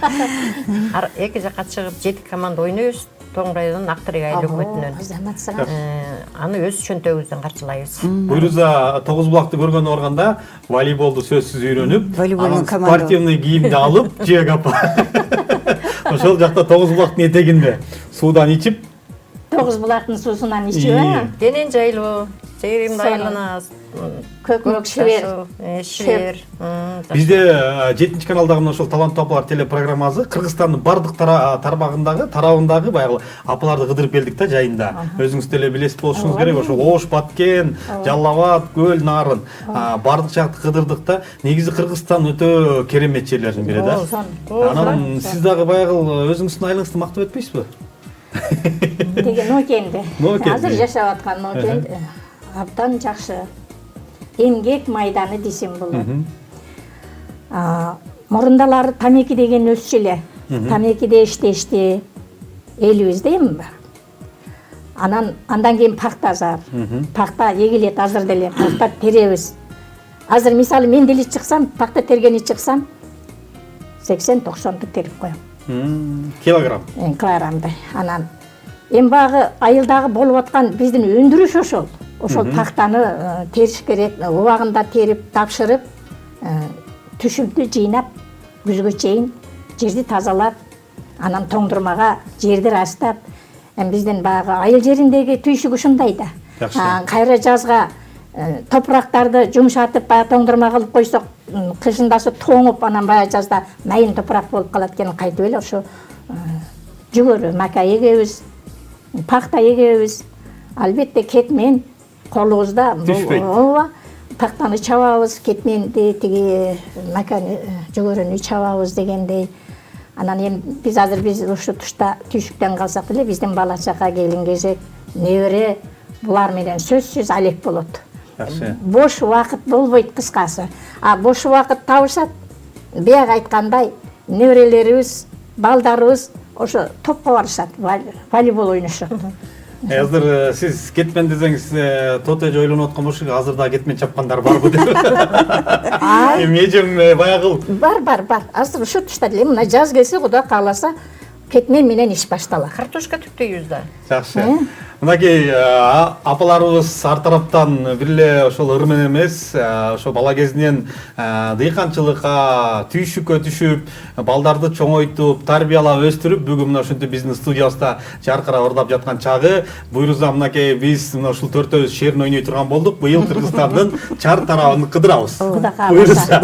2 жакка чыгып 7 команда ойнойбуз. Тоң районунун Актырек айыл өкмөтүнөн. Азаматсыңар. Аны өз чөнтөгүбүздөн каржылайбыз. Буйруза Тогуз булакты көргөн барганда волейболду сөзсүз үйрөнүп, Волейболдун анан команда. спортивный кийимди алып, Жөө апа. Ошол жакта Тогуз булактын этегинде суудан ичип, Тогуз булактын суусунан ичип, Денен жайлуу, жайрымды айланабыз. көкмөк шибер. Шибер. бизде 7 каналдагы мына ошол таланттуу апалар телепрограммасы Кыргызстандын бардык тарабындагы баягы апаларды кыдырып келдик да жайында. Өзүңүз деле билесиз болушуңуз керек, ошол Ош, Баткен, Жалал Абад, Көл, Нарын бардык жакты кыдырдык да. Негизи Кыргызстан өтө керемет жерлердин бири да. Анан сиз дагы баягы өзүңүздүн айылыңызды мактап этпейсизби? Деген Нокенде. Азыр жашап аткан Нокен абдан жакшы. Эмгек майданы десем болот. Мурундалары тамеки деген өсчү эле. Тамекиде иштешти. Элибизде эми бар. Андан кийин пакта азар. Пакта эгилет азыр деле. Пакта теребиз. Азыр мисалы мен деле чыксам, пакта тергени чыксам 80-90 терип коем. Килограмм. Килограммдай. Анан эми багы айылдагы болуп аткан биздин өндүрүш ошол. Ошол пактаны териш керек, убагында терип, тапшырып, түшүмдү жыйнап, күзгө чейин жерди тазалап, анан тоңдурмага жерди астап, биздин багы айыл жериндеги түйшүк ушундай да. Кайра жазга топурактарды жумшатып, баягы тоңдурма кылып койсок, кышындасы тоңуп, анан баягы жазда майын топурак болуп калат экен, кайтып эле ошо жүгөрү мака эгебиз, пакта эгебиз. Албетте кетмен колубузда ооба пактаны чабабыз, кетменди тиги маканы жүгөрүнү чабабыз дегендей. Анан эми биз ушул тушта түйшүктөн калсак деле биздин бала чака, келин кезек, небере булар менен сөзсүз алек болот. Бош убакыт болбойт кыскасы. Бош убакыт табышат. Бияк айткандай, неберелерибиз, балдарыбыз ошо топко барышат, волейбол ойношот. Азыр сиз кетмен десеңиз, тотоже ойлонуп аткан болуш керек, азыр да кетмен чапкандар барбы деп. Эми эжем баягы бар. Азыр ушу тушта деле мына жаз келсе, Кудай кааласа, кетмен менен иш башталат. Картошка түптөйбүз да. жакшы. Мынакей апаларыбыз ар тараптан бир эле ошол ыр менен эмес, ошо бала кезинен дыйканчылыкка, түйшүккө түшүп, балдарды чоңойтуп, тарбиялап өстүрүп, бүгүн мына ушинтип биздин студиябызда жаркырап ырдап жаткан чагы, буйруза мынакей биз мына ушул төртөөбүз шерин ойной турган болдук. Быйыл Кыргызстандын чар тарабын кыдырабыз. Буйруза.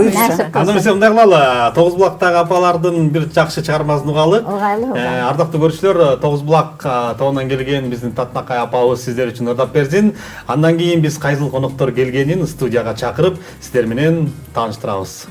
Андан эмесе мындай кылалы, Тогуз булактагы апалардын бир жакшы чыгармасын угалы. Ардактуу көрүүчүлөр, Тогуз булак тоонан келген биздин Татнакай апабыз сиздер үчүн ырдап берсин. Андан кийин биз кайсыл коноктор келгенин студияга чакырып, сиздер менен тааныштырабыз.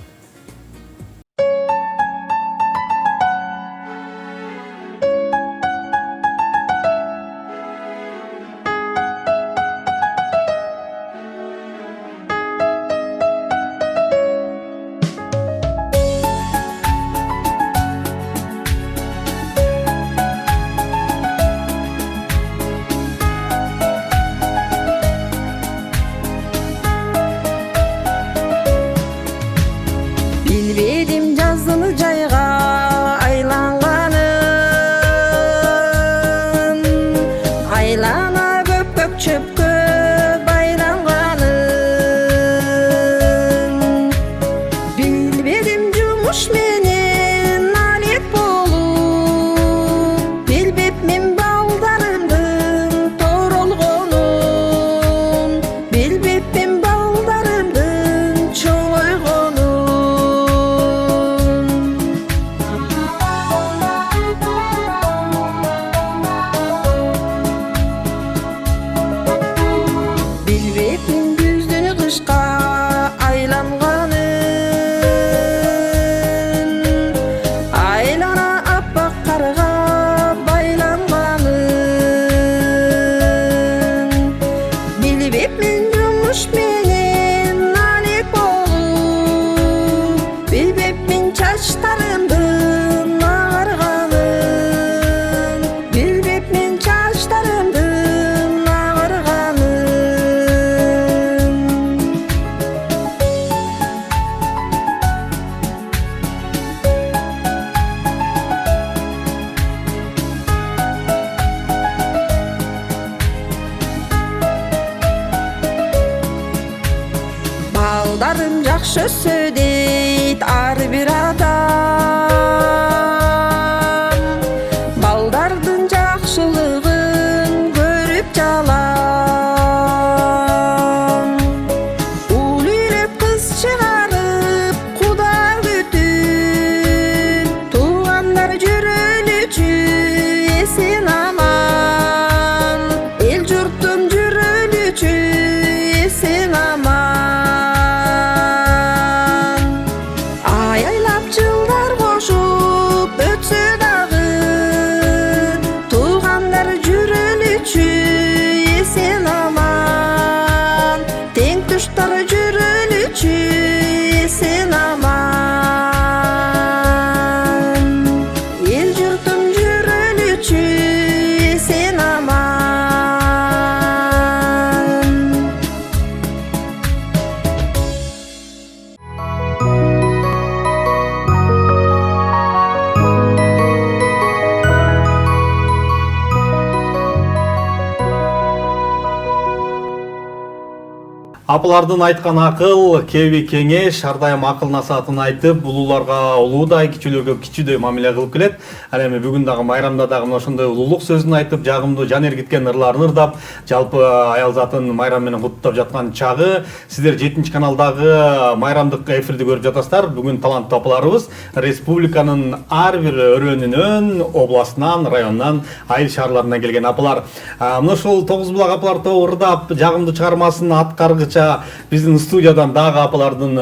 балдарым жакшы өссө дейт ар бир адам. Балдардын жакшылыгын көрүп жалам. Ул үйлөп кыз чыгарып куда күтүп, туугандар жүрөлүчү эсен аман. Эл журтум жүрөлүчү эсен аман. Айлап жылдар кошуп өтсө дагы, туугандар жүрөлүчү эсен аман. Тең туштар жүрөлүчү эсен аман. Эл журтум жүрөлүчү эсен аман. Апалардын айткан акыл, кеби кеңеш, ар дайым акыл насаатын айтып, улууларга улуудай, кичүүлөргө кичүүдөй мамиле кылып келет. Ал эми бүгүн дагы майрамда дагы мына ошондой улуулук сөзүн айтып, жагымдуу жан эргиткен ырларын ырдап, жалпы аял затын майрам менен куттуктап жаткан чагы. Сиздер 7 каналдагы майрамдык эфирди көрүп жатасыздар. Бүгүн таланттуу апаларыбыз республиканын ар бир өрөөнүнөн, областынан, районунан, айыл шаарларынан келген апалар. Мына ушул Тогуз булак апалар тобу ырдап, жагымдуу чыгармасын аткаргыча биздин студиядан дагы апалардын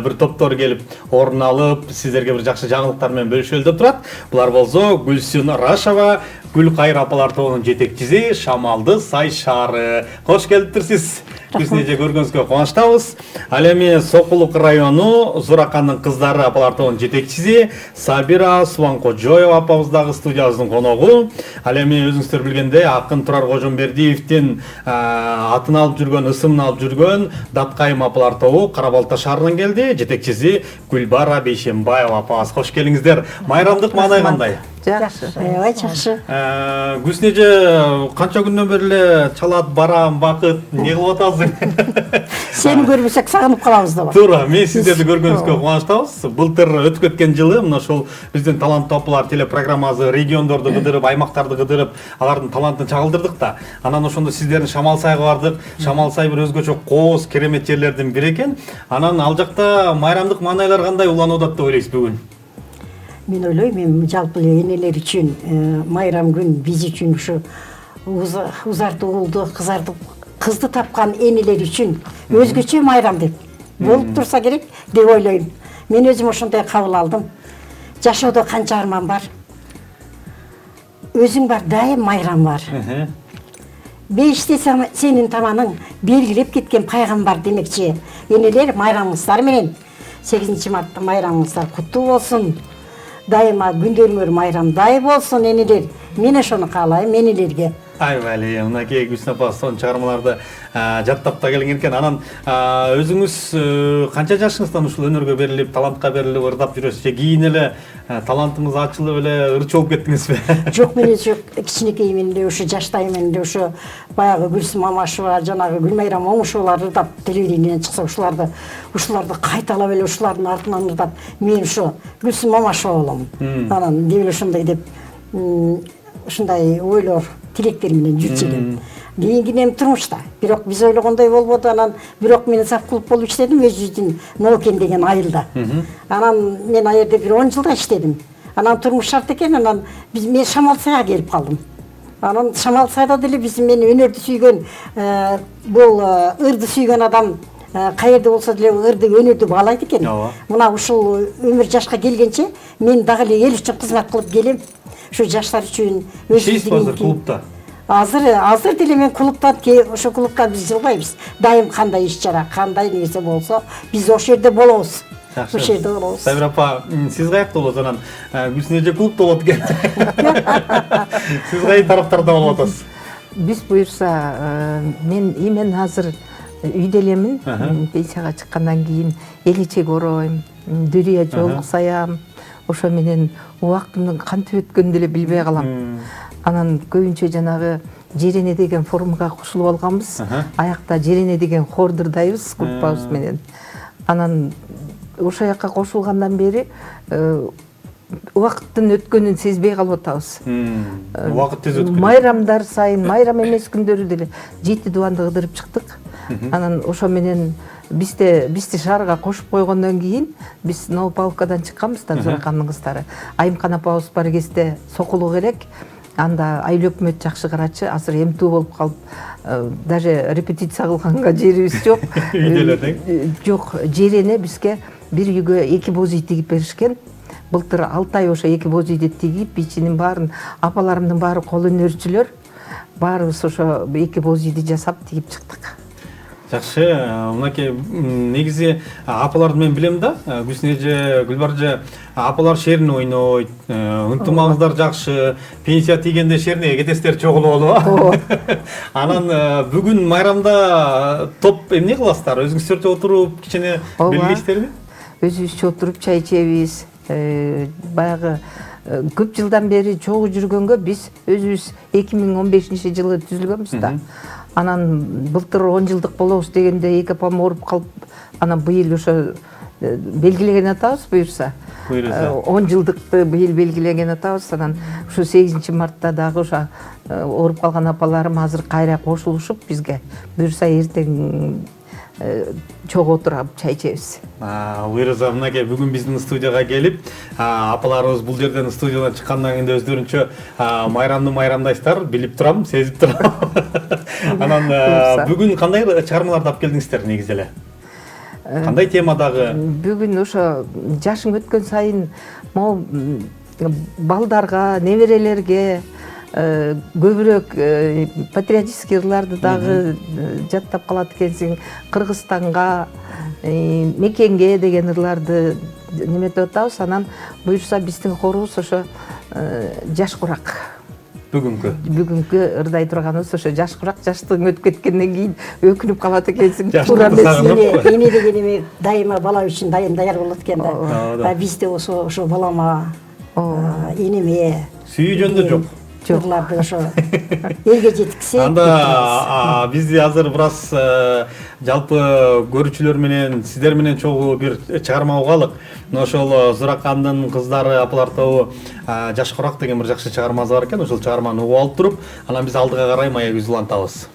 бир топтору келип орун алып, сиздерге бир жакшы жаңылыктар менен бөлүшөлү деп турат. Булар болсо Гүлсүн Рашева, Гүлкайыр апалар тобунун жетекчиси Шамалды Сай шаары. Кош келиптирсиз. Биздин эже көргөнүзгө кубанычтабыз. Ал эми Сокулук району Зуракандын кыздары апалар тобунун жетекчиси Сабира Субанкожоева апабыз дагы студиябыздын коногу. Ал эми өзүңүздөр билгендей, акын Турар Кожомбердиевдин атын алып жүргөн, ысымын алып жүргөн Даткайым апалар тобу Кара Балта шаарынан келди. Жетекчиси Гүлбара Бейшембаева апабыз. Кош келиңиздер. Майрамдык маанай кандай? Жакшы. Аябай жакшы. Гүлсүн эже канча күндөн бери эле чалат, барам, бакыт, не кылып атасыз? Сени көрбөсөк сагынып калабыз да. Туура, мен сиздерди көргөнүзгө кубанычтабыз. Былтыр өтүп кеткен жылы мына ушул биздин таланттуу апалар телепрограммасы региондорду кыдырып, аймактарды кыдырып, алардын талантын чагылдырдык да. Анан ошондо сиздердин Шамал Сайга бардык. Шамал Сай бир өзгөчө кооз, керемет жерлердин бири экен. Анан ал жакта майрамдык маанайлар кандай уланып атат деп ойлойсуз бүгүн? Мен ойлойм, мен жалпы энелер үчүн майрам күн биз үчүн ушу узарды уулду, кызды тапкан энелер үчүн өзгөчө майрам деп болуп турса керек деп ойлойм. Мен өзүм ошондой кабыл алдым. Жашоодо канча арман бар. Өзүң бар, дайым майрам бар. Бейиште сенин таманың белгилеп кеткен пайгамбар демекчи. Энелер, майрамыңыздар менен 8 мартта майрамыңыздар куттуу болсун. Дайыма күндөрүңөр майрамдай болсун энелер. Мен ошону каалайм энелерге. Айбали, мынакей Гүлсүн апа сонун чыгармаларды жаттап да келген экен. Анан өзүңүз канча жашыңыздан ушул өнөргө берилип, талантка берилип ырдап жүрөсүз? Же кийин эле талантыңыз ачылып эле ырчы болуп кеттиңизби? Жок, мен кичинекеймен эле ушу жаштаймен эле ушу баягы Гүлсүн Мамашева, жанагы Гүлмайрам Момушевалар ырдап телевидениеден чыкса, ушуларды кайталап эле ушулардын артынан ырдап, мен ушу Гүлсүн Мамашева болом. Анан деп эле ошондой деп ушундай ойлор, тилектер менен жүрчү элем. Кийинкинен турмушта. Бирок биз ойлогондой болбоду. Анан бирок мен завклуб болуп иштедим өзүбүздүн Нокен деген айылда. Анан мен ал жерде бир 10 жылда иштедим. Анан турмуш шарт экен, анан мен Шамал Сайга келип калдым. Анан Шамал Сайда деле биз мени өнөрдү сүйгөн, бул ырды сүйгөн адам каерде болсо деле ырды өнөрдү баалайт экен. Мына ушул өмүр жашка келгенче мен дагы эле эл үчүн кызмат кылып келем. Ушу жаштар үчүн өзүбүздүн клубда. Азыр деле мен клубтан, ошо клубка биз жылбайбыз. Дайым кандай иш чара, кандай нерсе болсо, биз ошол жерде болобуз. Ошол жерде болобуз. Сабира апа, сиз каякта болосуз? Анан Гүлсүн эже клубда болот экен. Сиз кай тараптарда болуп атасыз? Биз буюрса, мен имен азыр үйдө элемин. Пенсияга чыккандан кийин эличек ороойм, дүрүя жолук саям. Ошо менен убактымдын кантип өткөнүн деле билбей калам. Анан көбүнчө жанагы Жерене деген форумга кошулуп алганбыз. Аякта Жерене деген хордурдайбыз группабыз менен. Анан ошол жакка кошулгандан бери убакыттын өткөнүн сезбей калып атабыз. Убакыт тез өтүп кетет. Майрамдар сайын, майрам эмес күндөрү деле 7 дубанды кыдырып чыктык. Анан ошо менен бизди шаарга кошуп койгондон кийин биз Новополкадан чыкканбыз да, Зуракандын кыздары. Айымкан апабыз бар кезде сокулуу керек. Анда айыл өкмөт жакшы карачы, азыр эмтүү болуп калып, даже репетиция кылганга жерибиз жок. Үйдө эле тең? Жок, жерене бизге бир үйгө 2 боз үй тигип беришкен. Былтыр 6 ай ошо 2 боз үйдү тигип, ичинин баарын апаларымдын баары кол өнөрчүлөр, баарыбыз ошо 2 боз үйдү жасап тигип чыктык. Жакшы, мынакей негизи апаларды мен билем да, Гүлсүн эже, Гүлбар эже, апалар шерине ойнойт, ынтымагыңыздар жакшы, пенсия тийгенде шерине кетесиздер чогулуп алып. Анан бүгүн майрамда топ эмне кыласыздар? Өзүңүздөр отуруп, кичине белгилейсиздерби? Өзүбүзчө отуруп чай ичебиз. Баягы көп жылдан бери чогуу жүргөнгө биз өзүбүз 2015-жылы түзүлгөнбүз да. Анан былтыр 10 жылдык болобуз дегенде эки апам ооруп калып, анан быйыл ошо белгилеген атабыз буюрса. 10 жылдыкты быйыл белгилеген атабыз. Анан ушу 8 мартта дагы ошо ооруп калган апаларым азыр кайра кошулушуп бизге. Буюрса эртең чогуу отуруп чай ичебиз. Буюрса мынакей бүгүн биздин студияга келип, апаларыбыз бул жерден студиядан чыккандан кийин өздөрүнчө майрамды майрамдайсыздар, билип турам, сезип турам. Анан бүгүн кандай чыгармаларды алып келдиңиздер негизи эле? Кандай темадагы? Бүгүн ошо жашың өткөн сайын могу балдарга, неберелерге көбүрөөк патриотический ырларды дагы жаттап калат экенсиң. Кыргызстанга, мекенге деген ырларды неметип атабыз. Анан буюрса биздин хорубуз ошо жаш курак. Бүгүнкү ырдай турганыбыз ошо жаш курак. Жаштыгың өтүп кеткенден кийин өкүнүп калат экенсиң. Туура эмес, эне деген эме дайыма бала үчүн даяр болот экен да. Бизде ошо балама, энеме сүйүү жөнүндө жок. Чырларды ошо элге жеткизсек. Анда бизди азыр бир аз жалпы көрүүчүлөр менен, сиздер менен чогуу бир чыгарма угайлык. Ошол Зуракандын кыздары апалар тобу жаш курак деген бир жакшы чыгармасы бар экен. Ошол чыгарманы угуп алып туруп, анан биз алдыга карай маек үзүп улантабыз.